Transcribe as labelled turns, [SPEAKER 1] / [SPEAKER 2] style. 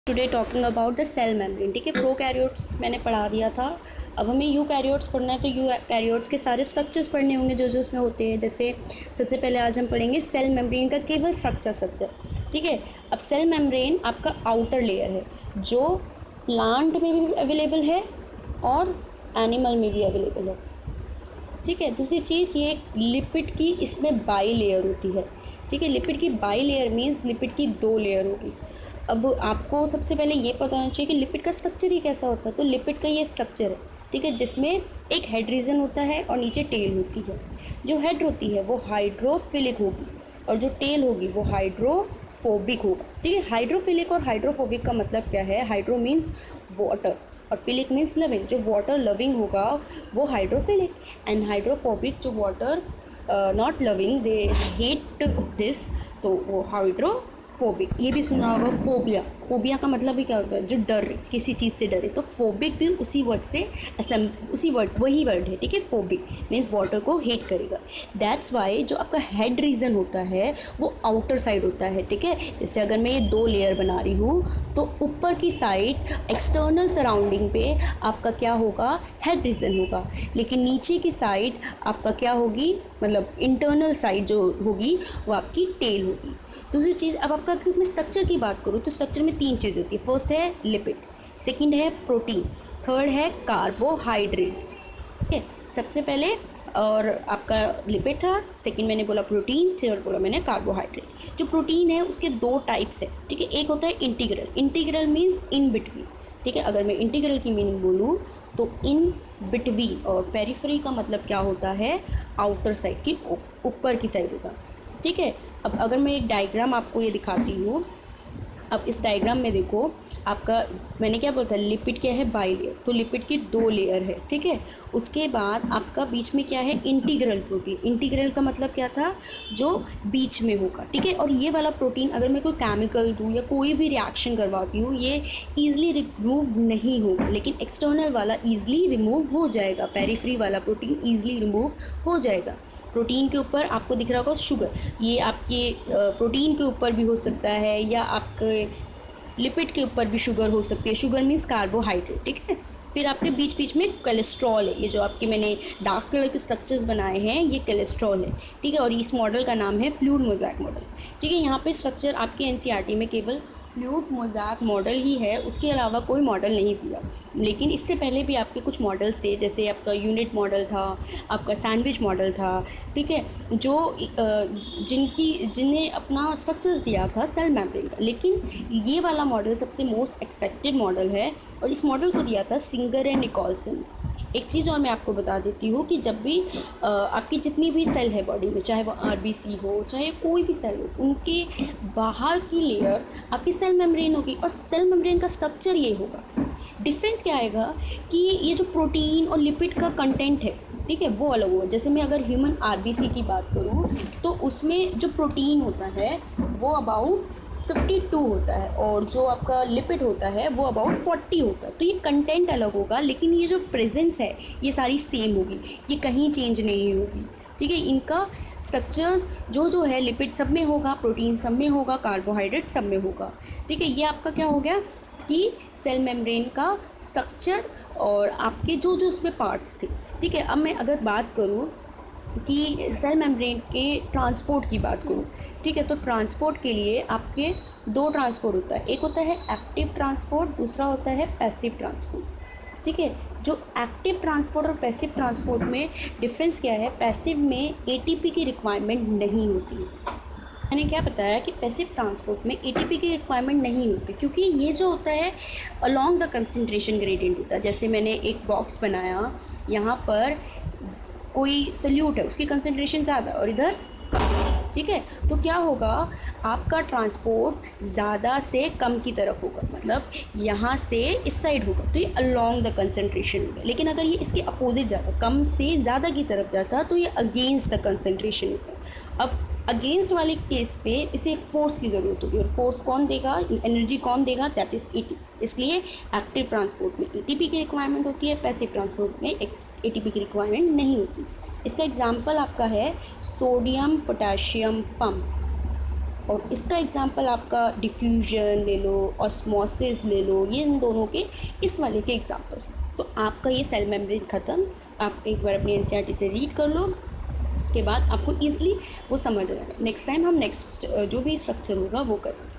[SPEAKER 1] Today talking about the cell membrane. ठीक है, prokaryotes मैंने पढ़ा दिया था। अब हमें यूकैरियोट्स पढ़ना है, तो यूकैरियोट्स के सारे स्ट्रक्चर्स पढ़ने होंगे जो जो उसमें होते हैं। जैसे सबसे पहले आज हम पढ़ेंगे सेल मेम्ब्रेन का केवल स्ट्रक्चर। ठीक है, अब सेल मेम्ब्रेन आपका आउटर लेयर है जो प्लांट में भी अवेलेबल है और एनिमल में भी अवेलेबल है। ठीक है, दूसरी चीज़ ये लिपिड की इसमें बाई लेयर होती है। ठीक है, लिपिड की बाई लेयर मीन्स लिपिड की 2 लेयर होगी। अब आपको सबसे पहले ये पता होना चाहिए कि लिपिड का स्ट्रक्चर ही कैसा होता है। तो लिपिड का ये स्ट्रक्चर है, ठीक है, जिसमें एक हेड रीजन होता है और नीचे टेल होती है। जो हेड होती है वो हाइड्रोफिलिक होगी और जो टेल होगी वो हाइड्रोफोबिक होगा। ठीक है, हाइड्रोफिलिक और हाइड्रोफोबिक का मतलब क्या है? हाइड्रो मीन्स वाटर और फिलिक मीन्स लविंग। जो वाटर लविंग होगा वो हाइड्रोफिलिक, एंड हाइड्रोफोबिक जो water not loving they hate this, तो वो हाइड्रोफोबिक। ये भी सुना होगा फोबिया। फोबिया का मतलब भी क्या होता है? जो डर है, किसी चीज़ से डरे। तो फोबिक भी उसी वर्ड से उसी वर्ड वही वर्ड है। ठीक है, फोबिक मीन्स वाटर को हेट करेगा। दैट्स वाई जो आपका हेड रीजन होता है वो आउटर साइड होता है। ठीक है, जैसे अगर मैं ये 2 लेयर बना रही हूँ तो ऊपर की साइड एक्सटर्नल सराउंडिंग पे आपका क्या होगा? हेड रीजन होगा। लेकिन नीचे की साइड आपका क्या होगी? मतलब इंटरनल साइड जो होगी वो आपकी टेल होगी। दूसरी चीज़, अब आपका अगर मैं स्ट्रक्चर की बात करूँ तो स्ट्रक्चर में 3 चीज़ होती है। फर्स्ट है लिपिड, सेकंड है प्रोटीन, थर्ड है कार्बोहाइड्रेट। ठीक है, सबसे पहले और आपका लिपिड था, सेकंड मैंने बोला प्रोटीन, थर्ड बोला मैंने कार्बोहाइड्रेट। जो प्रोटीन है उसके 2 टाइप्स है। ठीक है, एक होता है integral. Integral means in between. ठीक है, अगर मैं इंटीग्रल की मीनिंग बोलूँ तो इन बिटवीन, और पेरिफेरी का मतलब क्या होता है? आउटर साइड की, ऊपर की साइड होगा। ठीक है, अब अगर मैं एक डायग्राम आपको ये दिखाती हूँ। अब इस डायग्राम में देखो, आपका मैंने क्या बोला था? लिपिड क्या है? By layer. तो लिपिड की 2 लेयर है। ठीक है, उसके बाद आपका बीच में क्या है? Integral protein. इंटीग्रल का मतलब क्या था? जो बीच में होगा। ठीक है, और ये वाला प्रोटीन अगर मैं कोई केमिकल दूँ या कोई भी रिएक्शन करवाती हूँ, ये ईजिली रिमूव नहीं होगा, लेकिन एक्सटर्नल वाला ईजिली रिमूव हो जाएगा। पेरिफेरी वाला प्रोटीन ईजिली रिमूव हो जाएगा। प्रोटीन के ऊपर आपको दिख रहा होगा शुगर, ये आपके प्रोटीन के ऊपर भी हो सकता है या आपके लिपिड के ऊपर भी शुगर हो सकती है। Sugar means carbohydrate. ठीक है, फिर आपके बीच बीच में कोलेस्ट्रॉल है। ये जो आपके मैंने डार्क कलर के स्ट्रक्चर्स बनाए हैं ये कोलेस्ट्रॉल है। ठीक है, और इस मॉडल का नाम है फ्लूइड मोज़ेक मॉडल। ठीक है, यहाँ पे स्ट्रक्चर आपके एनसीईआरटी में केवल फ्लूइड मोज़ेक मॉडल ही है, उसके अलावा कोई मॉडल नहीं दिया। लेकिन इससे पहले भी आपके कुछ मॉडल्स थे, जैसे आपका यूनिट मॉडल था, आपका सैंडविच मॉडल था। ठीक है, जो जिन्हें अपना स्ट्रक्चर्स दिया था सेल मेम्ब्रेन का। लेकिन ये वाला मॉडल सबसे मोस्ट एक्सेप्टेड मॉडल है और इस मॉडल को दिया था सिंगर एंड निकोलसन। एक चीज़ और मैं आपको बता देती हूँ कि जब भी आपकी जितनी भी सेल है बॉडी में, चाहे वो आरबीसी हो चाहे कोई भी सेल हो, उनके बाहर की लेयर आपकी सेल मेम्ब्रेन होगी और सेल मेम्ब्रेन का स्ट्रक्चर ये होगा। डिफरेंस क्या आएगा कि ये जो प्रोटीन और लिपिड का कंटेंट है, ठीक है, वो अलग होगा। जैसे मैं अगर ह्यूमन आरबीसी की बात करूँ तो उसमें जो प्रोटीन होता है वो अबाउट 52 होता है और जो आपका लिपिड होता है वो अबाउट 40 होता है। तो ये कंटेंट अलग होगा, लेकिन ये जो प्रेजेंस है ये सारी सेम होगी, ये कहीं चेंज नहीं होगी। ठीक है, इनका स्ट्रक्चर्स जो जो है लिपिड सब में होगा, प्रोटीन सब में होगा, कार्बोहाइड्रेट सब में होगा। ठीक है, ये आपका क्या हो गया कि सेल मेम्ब्रेन का स्ट्रक्चर और आपके जो जो उसमें पार्ट्स थे। ठीक है, अब मैं अगर बात करूँ कि सेल मेम्ब्रेन के ट्रांसपोर्ट की बात करूँ, ठीक है, तो ट्रांसपोर्ट के लिए आपके 2 ट्रांसपोर्ट होता है। एक होता है एक्टिव ट्रांसपोर्ट, दूसरा होता है पैसिव ट्रांसपोर्ट। ठीक है, जो एक्टिव ट्रांसपोर्ट और पैसिव ट्रांसपोर्ट में डिफरेंस क्या है? पैसिव में एटीपी की रिक्वायरमेंट नहीं होती है। मैंने क्या बताया कि पैसिव ट्रांसपोर्ट में एटीपी की रिक्वायरमेंट नहीं होती, क्योंकि ये जो होता है अलोंग द कंसंट्रेशन ग्रेडियंट होता है। जैसे मैंने एक बॉक्स बनाया, यहाँ पर कोई सल्यूट है, उसकी कंसंट्रेशन ज़्यादा और इधर कम। ठीक है, तो क्या होगा? आपका ट्रांसपोर्ट ज़्यादा से कम की तरफ होगा, मतलब यहाँ से इस साइड होगा, तो ये अलोंग द कंसंट्रेशन होगा। लेकिन अगर ये इसके अपोजिट जाता, कम से ज़्यादा की तरफ जाता, तो ये अगेंस्ट द कंसंट्रेशन होता। अब अगेंस्ट वाले केस पे इसे एक फोर्स की ज़रूरत होगी, और फोर्स कौन देगा, एनर्जी कौन देगा? That is ATP. इसलिए एक्टिव ट्रांसपोर्ट में एटीपी की रिक्वायरमेंट होती है, पैसिव ट्रांसपोर्ट में एटीपी की रिक्वायरमेंट नहीं होती। इसका एग्जाम्पल आपका है सोडियम पोटेशियम पंप। और इसका एग्जांपल आपका डिफ्यूजन ले लो, ऑस्मोसिस ले लो, ये इन दोनों के इस वाले के एग्जांपल्स। तो आपका ये सेल मेम्ब्रेन ख़त्म। आप एक बार अपनी एनसीईआरटी से रीड कर लो, उसके बाद आपको ईज़िली वो समझ आ जाएगा। नेक्स्ट टाइम हम जो भी स्ट्रक्चर होगा वो करेंगे।